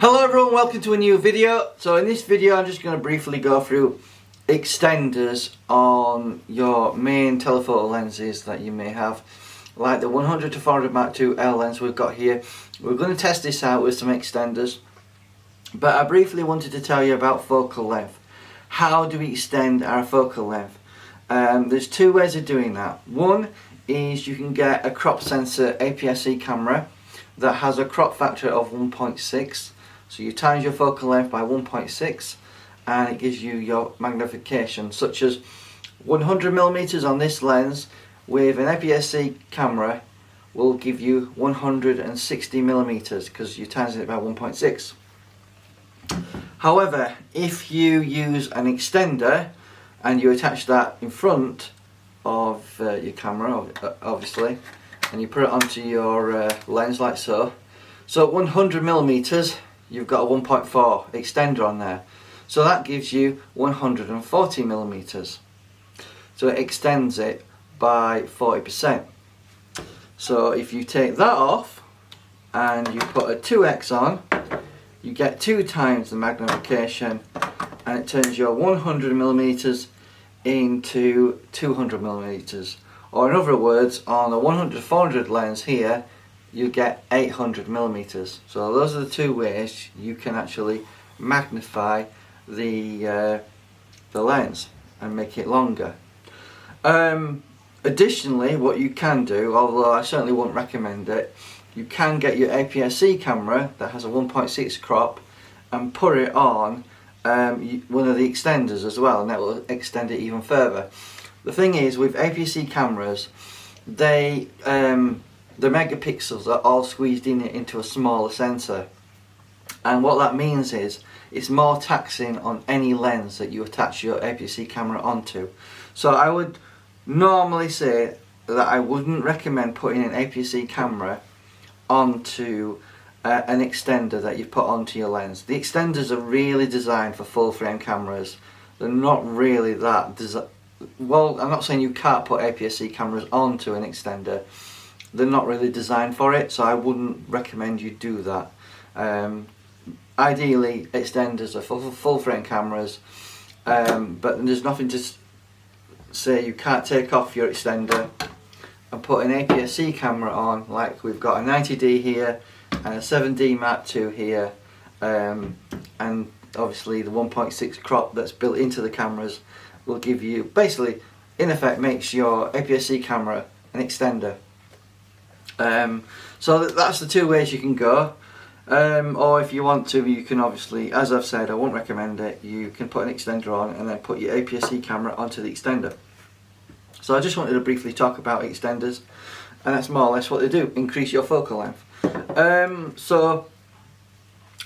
Hello everyone, welcome to a new video. So in this video I'm just going to briefly go through extenders on your main telephoto lenses that you may have, like the 100 to 400 Mark II L lens we've got here. We're going to test this out with some extenders, but I briefly wanted to tell you about focal length. How do we extend our focal length? There's two ways of doing that. One is you can get a crop sensor APS-C camera that has a crop factor of 1.6. So you times your focal length by 1.6 and it gives you your magnification, such as 100mm on this lens with an APS-C camera will give you 160mm because you're timing it by 1.6. However, if you use an extender and you attach that in front of your camera, obviously, and you put it onto your lens like so, so at 100mm you've got a 1.4 extender on there, so that gives you 140mm, so it extends it by 40%. So if you take that off and you put a 2x on, you get 2 times the magnification and it turns your 100mm into 200mm, or in other words, on a 100-400 lens here you get 800mm. So those are the two ways you can actually magnify the lens and make it longer. Additionally, what you can do, although I certainly wouldn't recommend it, you can get your APS-C camera that has a 1.6 crop and put it on one of the extenders as well, and that will extend it even further. The thing is, with APS-C cameras, the megapixels are all squeezed into a smaller sensor, and what that means is it's more taxing on any lens that you attach your APS-C camera onto. So I would normally say that I wouldn't recommend putting an APS-C camera onto an extender that you've put onto your lens. The extenders are really designed for full frame cameras. They're not really that well, I'm not saying you can't put APS-C cameras onto an extender. They're not really designed for it, so I wouldn't recommend you do that. Ideally, extenders are for full frame cameras, but there's nothing to say you can't take off your extender and put an APS-C camera on, like we've got a 90D here and a 7D Mark II here, and obviously the 1.6 crop that's built into the cameras will give you, basically, in effect, makes your APS-C camera an extender. So that's the two ways you can go, or if you want to, you can obviously, as I've said, I won't recommend it, you can put an extender on and then put your APS-C camera onto the extender. So I just wanted to briefly talk about extenders, and that's more or less what they do, increase your focal length. So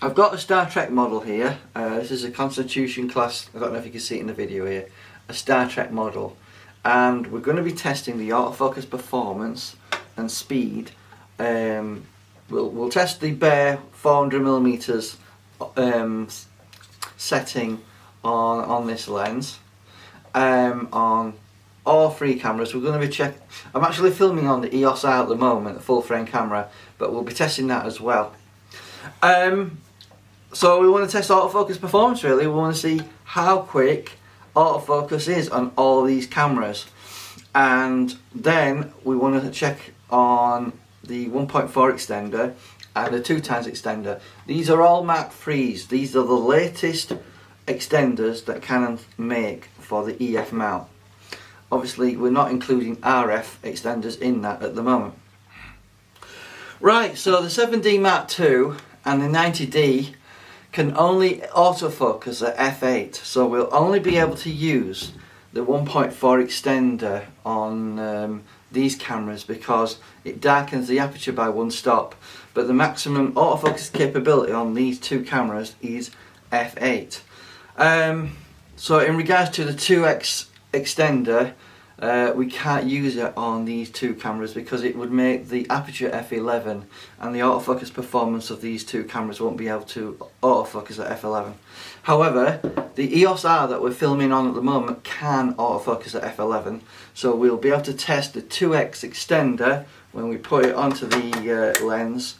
I've got a Star Trek model here. This is a Constitution class, I don't know if you can see it in the video here, a Star Trek model, and we're going to be testing the autofocus performance and speed. We'll test the bare 400mm setting on this lens on all 3 cameras. We're going to be I'm actually filming on the EOS R at the moment, the full frame camera, but we'll be testing that as well. So we want to test autofocus performance really. We want to see how quick autofocus is on all these cameras, and then we want to check on the 1.4 extender and the 2x extender. These are all Mark IIIs. These are the latest extenders that Canon make for the EF mount. Obviously we're not including RF extenders in that at the moment. Right, so the 7D Mark II and the 90D can only autofocus at f8, so we'll only be able to use the 1.4 extender on these cameras because it darkens the aperture by 1 stop, but the maximum autofocus capability on these 2 cameras is f8. So in regards to the 2x extender, we can't use it on these 2 cameras because it would make the aperture f11, and the autofocus performance of these 2 cameras won't be able to autofocus at f11. However, the EOS R that we're filming on at the moment can autofocus at f11, so we'll be able to test the 2x extender when we put it onto the lens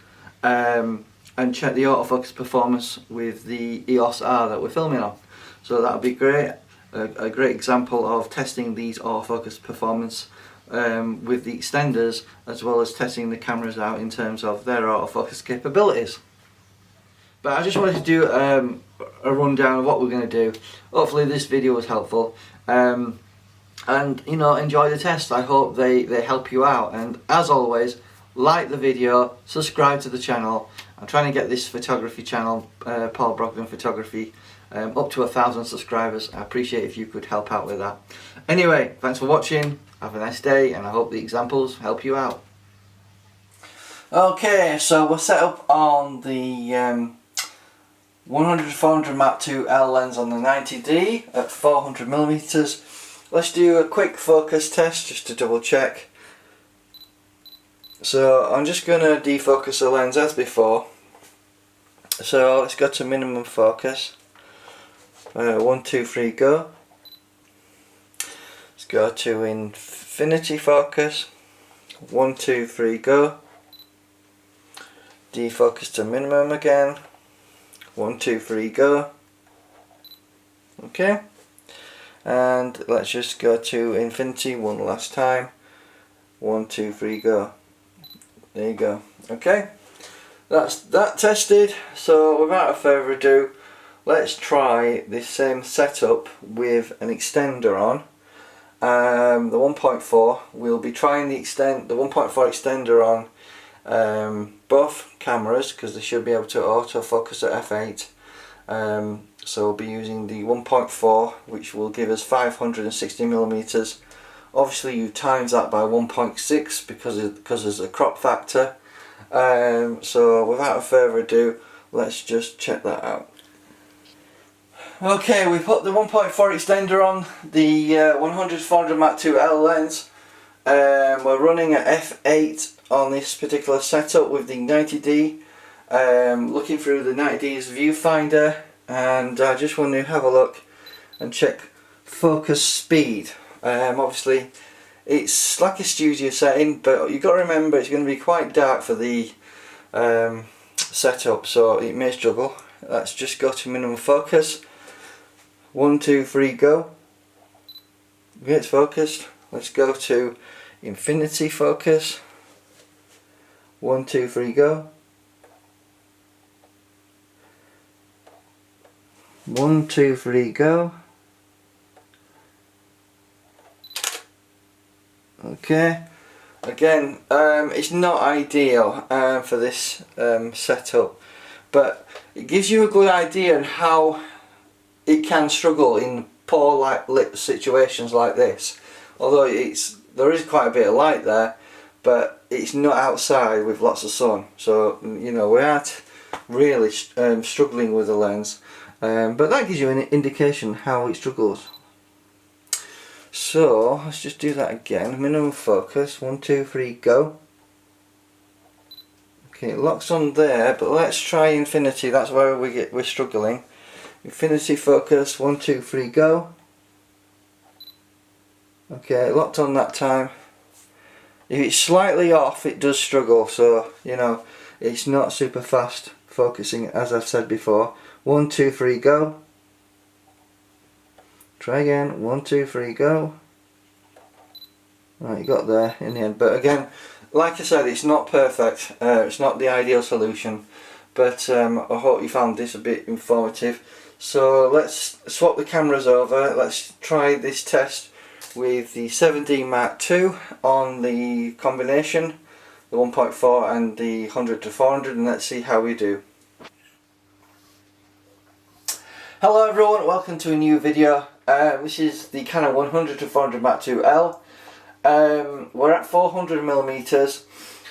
and check the autofocus performance with the EOS R that we're filming on. So that would be great, a great example of testing these autofocus performance with the extenders, as well as testing the cameras out in terms of their autofocus capabilities. But I just wanted to do a rundown of what we're going to do. Hopefully this video was helpful, and you know, enjoy the test. I hope they help you out, and as always, like the video, subscribe to the channel. I'm trying to get this photography channel, Paul Brogden Photography, up to 1,000 subscribers. I appreciate if you could help out with that. Anyway, thanks for watching, have a nice day, and I hope the examples help you out. Okay, so we're set up on the 100-400 Mark2L lens on the 90D at 400mm. Let's do a quick focus test just to double check. So I'm just going to defocus the lens as before. So let's go to minimum focus. 1, 2, 3, go. Let's go to infinity focus. 1, 2, 3, go. Defocus to minimum again. 1, 2, 3, go. Okay, and let's just go to infinity one last time. 1, 2, 3, go. There you go. Okay, that's that tested. So without further ado, let's try this same setup with an extender on. The 1.4. We'll be trying the 1.4 extender on both cameras, because they should be able to autofocus at f8. So we'll be using the 1.4, which will give us 560mm. Obviously you times that by 1.6 because there's a crop factor. So without further ado, let's just check that out. Okay, we put the 1.4 extender on the 100-400 Mark2L lens. We're running at f8 on this particular setup with the 90D, looking through the 90D's viewfinder, and I just want to have a look and check focus speed. Obviously it's like a studio setting, but you've got to remember it's going to be quite dark for the setup, so it may struggle. Let's just go to minimum focus. 1, 2, 3, go. Okay, it's focused. Let's go to infinity focus. 1, 2, 3, go. 1, 2, 3, go. Okay, again, it's not ideal for this setup, but it gives you a good idea on how it can struggle in poor lit situations like this. Although there is quite a bit of light there, but it's not outside with lots of sun, so you know we aren't really struggling with the lens, but that gives you an indication how it struggles. So let's just do that again. Minimum focus. 1, 2, 3, go. Okay, it locks on there, but let's try infinity. That's where we're struggling. Infinity focus. 1, 2, 3, go. Okay, it locked on that time. If it's slightly off, it does struggle. So you know, it's not super fast focusing, as I've said before. 1, 2, 3, go. Try again. 1, 2, 3, go. Right, you got there in the end. But again, like I said, it's not perfect. It's not the ideal solution. But I hope you found this a bit informative. So let's swap the cameras over. Let's try this test with the 7D Mark II on the combination, the 1.4 and the 100-400, and let's see how we do. Hello everyone, welcome to a new video. This is the Canon 100-400 Mark II-L. We're at 400mm,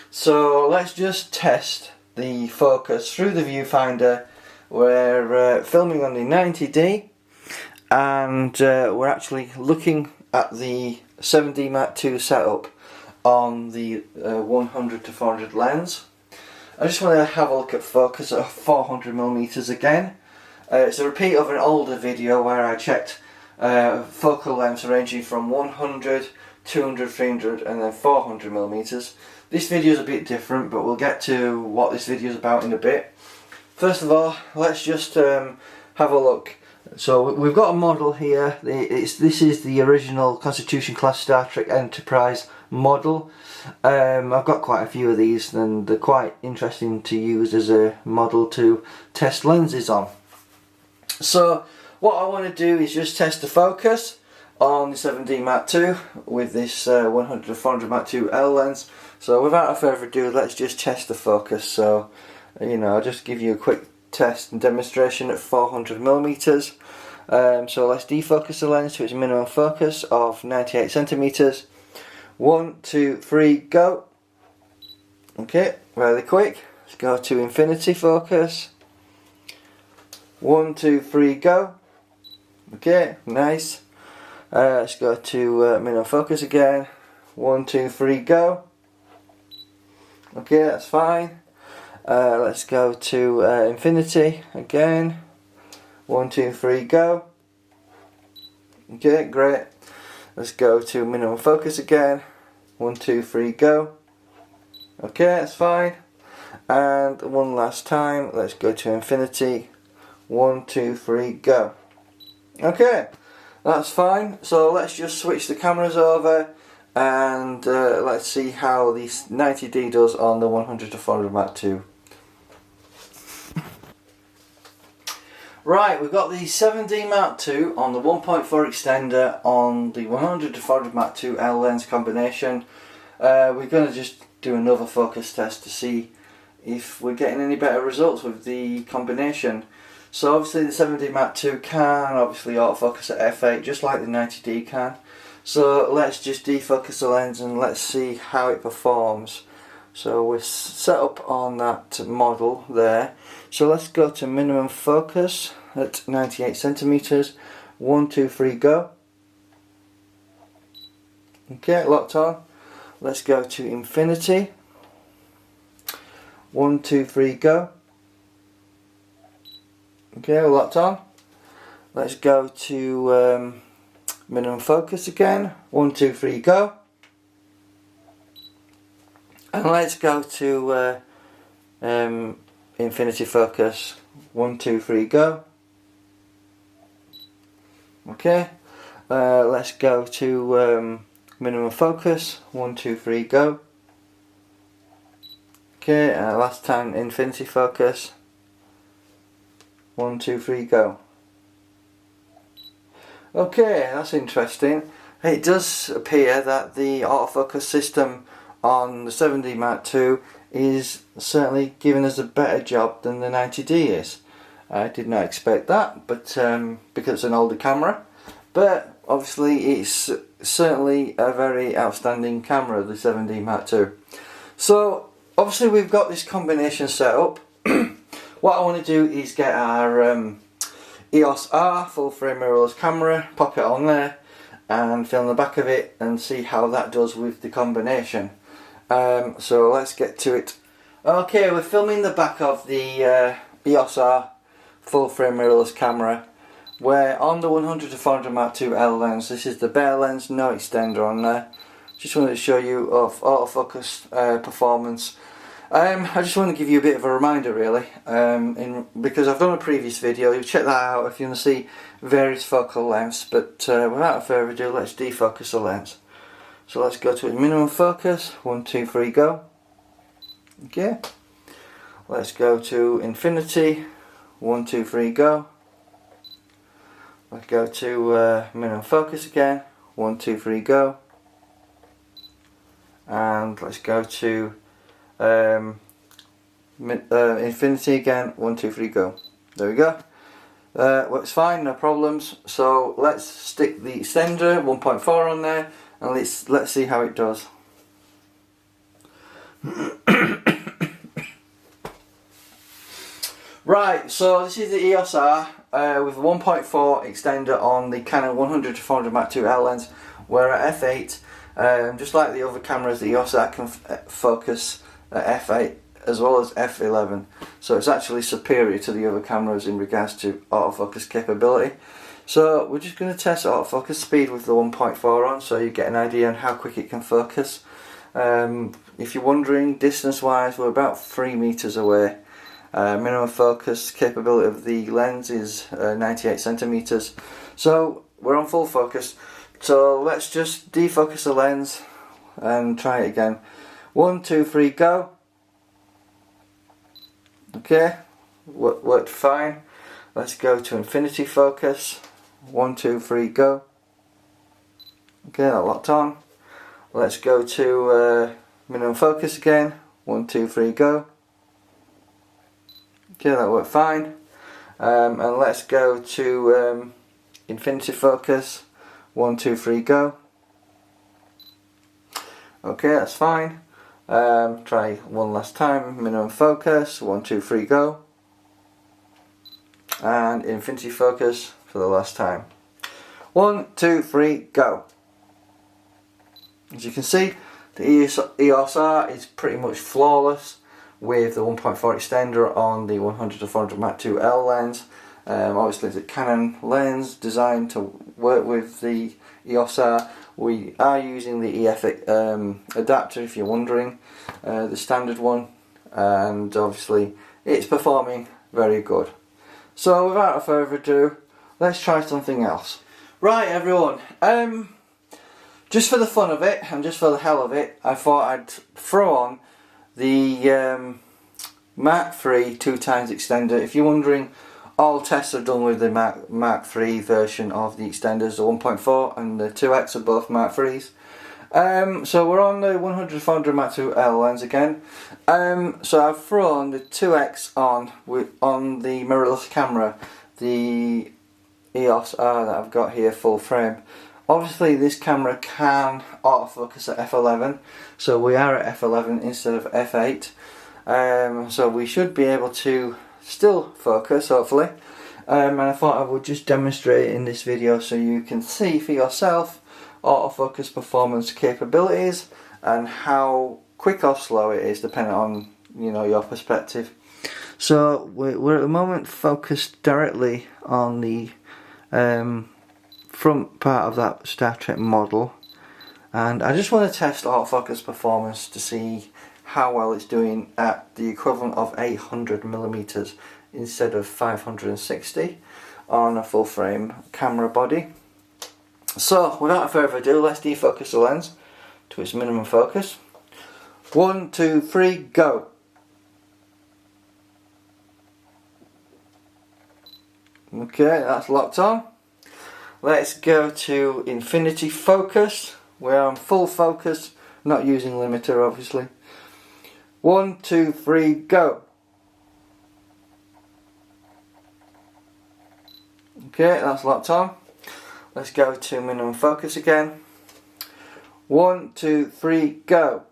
so let's just test the focus through the viewfinder. We're filming on the 90D, and we're actually looking at the 7D Mark II setup on the 100-400 lens. I just want to have a look at focus at 400mm again. It's a repeat of an older video where I checked focal lengths ranging from 100, 200, 300 and then 400mm. this video is a bit different, but we'll get to what this video is about in a bit. First of all, let's just have a look. So we've got a model here. This is the original Constitution class Star Trek Enterprise model. I've got quite a few of these, and they're quite interesting to use as a model to test lenses on. So what I want to do is just test the focus on the 7D Mark II with this 100-400 Mark II L lens. So without further ado, let's just test the focus. So I'll just give you a quick test and demonstration at 400mm. So let's defocus the lens to its minimum focus of 98 centimeters. 1, 2, 3, go. Okay, really quick. Let's go to infinity focus. 1, 2, 3, go. Okay, nice. Let's go to minimum focus again. 1, 2, 3, go. Okay, that's fine. Let's go to infinity again. 1, 2, 3, go. Okay, great. Let's go to minimum focus again. 1, 2, 3, go. Okay, that's fine. And one last time, let's go to infinity. 1, 2, 3, go. Okay, that's fine. So let's just switch the cameras over and let's see how the 90D does on the 100-400 Mark II. Right, we've got the 7D Mark II on the 1.4 extender on the 100-400 Mark II L lens combination. We're going to just do another focus test to see if we're getting any better results with the combination. So obviously the 7D Mark II can obviously autofocus at f8 just like the 90D can. So let's just defocus the lens and let's see how it performs. So we're set up on that model there. So let's go to minimum focus at 98 centimeters. 1, 2, 3, go. Okay, locked on. Let's go to infinity. 1, 2, 3, go. Okay, locked on. Let's go to minimum focus again. 1, 2, 3, go. And let's go to infinity focus. 1, 2, 3, go. Okay. Let's go to minimum focus. 1, 2, 3, go. Okay. Last time infinity focus. 1, 2, 3, go. Okay, that's interesting. It does appear that the autofocus system on the 7D Mark II is certainly giving us a better job than the 90D is. I did not expect that, but because it's an older camera. But obviously it's certainly a very outstanding camera, the 7D Mark II. So obviously we've got this combination set up. What I want to do is get our EOS R full frame mirrorless camera, pop it on there and film the back of it and see how that does with the combination. So let's get to it. Okay, we're filming the back of the EOS R full frame mirrorless camera. We're on the 100-400 Mark II L lens. This is the bare lens, no extender on there. Just wanted to show you of autofocus performance. I just want to give you a bit of a reminder really, because I've done a previous video. You check that out if you want to see various focal lengths, but without further ado, let's defocus the lens. So let's go to its minimum focus. 1, 2, 3, go. Okay. Let's go to infinity. 1, 2, 3, go. Let's go to minimum focus again. 1, 2, 3, go. And let's go to infinity again. 1, 2, 3, go. There we go. Works fine, no problems. So let's stick the extender 1.4 on there and let's see how it does. Right, so this is the EOS R with a 1.4 extender on the Canon 100-400 Mark II L lens. We're at f8. Just like the other cameras, the EOS R can focus at f8 as well as f11. So it's actually superior to the other cameras in regards to autofocus capability. So we're just going to test autofocus speed with the 1.4 on, so you get an idea on how quick it can focus. If you're wondering, distance wise, we're about 3 meters away. Minimum focus capability of the lens is 98 centimeters, so we're on full focus. So let's just defocus the lens and try it again. 1, 2, 3, go. Okay, worked fine. Let's go to infinity focus. 1, 2, 3, go. Okay, that locked on. Let's go to minimum focus again. 1, 2, 3, go. Okay, that worked fine. And let's go to infinity focus. 1, 2, 3, go. Okay, that's fine. Try one last time. Minimum focus. 1, 2, 3, go. And infinity focus for the last time. 1, 2, 3, go. As you can see, the EOS R is pretty much flawless with the 1.4 extender on the 100-400 lens. Obviously it's a Canon lens designed to work with the EOS R. We are using the EF adapter, if you're wondering, the standard one, and obviously it's performing very good. So without further ado, let's try something else. Right everyone, just for the fun of it and just for the hell of it, I thought I'd throw on the Mark III 2x extender. If you're wondering, all tests are done with the Mark III version of the extenders. The 1.4 and the 2x are both Mark IIIs. So we're on the 100-400 Mark II lens again. So I've thrown the 2x on the mirrorless camera, the EOS R that I've got here full frame. Obviously this camera can autofocus at f11, so we are at f11 instead of f8. So we should be able to still focus, hopefully. And I thought I would just demonstrate it in this video so you can see for yourself autofocus performance capabilities and how quick or slow it is depending on, you know, your perspective. So we're at the moment focused directly on the front part of that Star Trek model, and I just want to test autofocus performance to see how well it's doing at the equivalent of 800mm instead of 560 on a full frame camera body. So without further ado, let's defocus the lens to its minimum focus. 1, 2, 3, go. Okay, that's locked on. Let's go to infinity focus. We're on full focus, not using limiter obviously. 1, 2, 3, go. Okay, that's locked on. Let's go to minimum focus again. 1, 2, 3, go.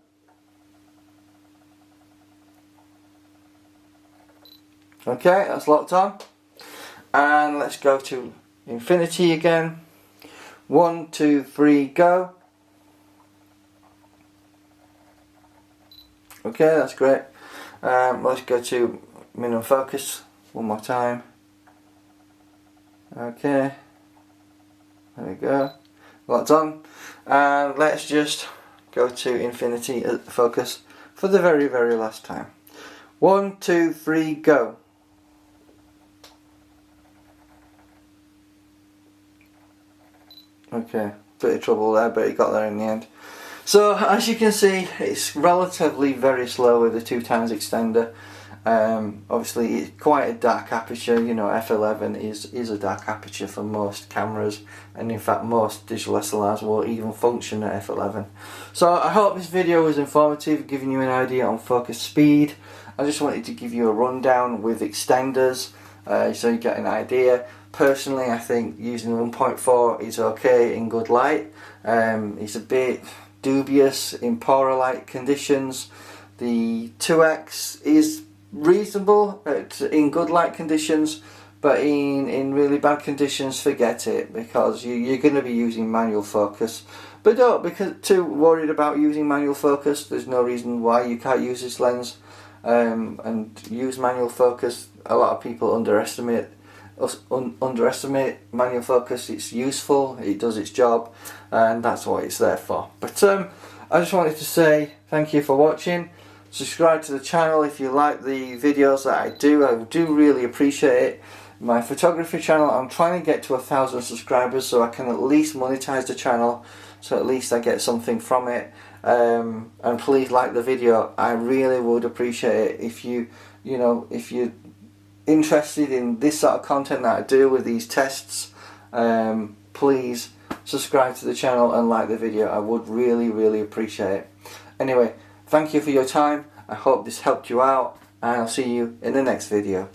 Okay, that's locked on. And let's go to infinity again. 1, 2, 3, go. Okay, that's great. Let's go to minimum focus one more time. Okay, there we go, locked on. And let's just go to infinity focus for the very last time. 1, 2, 3, go. Okay, bit of trouble there, but it got there in the end. So as you can see, it's relatively very slow with the 2x extender. Obviously it's quite a dark aperture, you know, f11 is a dark aperture for most cameras, and in fact most digital SLRs won't even function at f11. So I hope this video was informative, giving you an idea on focus speed. I just wanted to give you a rundown with extenders, so you get an idea. Personally, I think using 1.4 is okay in good light. It's a bit dubious in poorer light conditions. The 2x is reasonable in good light conditions, but in really bad conditions, forget it, because you're going to be using manual focus. But don't be too worried about using manual focus. There's no reason why you can't use this lens and use manual focus. A lot of people underestimate manual focus. It's useful, it does its job, and that's what it's there for. But I just wanted to say thank you for watching. Subscribe to the channel if you like the videos that I do really appreciate it. My photography channel, I'm trying to get to 1,000 subscribers so I can at least monetize the channel, so at least I get something from it. And please like the video. I really would appreciate it if if you're interested in this sort of content that I do with these tests. Please subscribe to the channel and like the video. I would really appreciate it. Anyway, thank you for your time. I hope this helped you out, and I'll see you in the next video.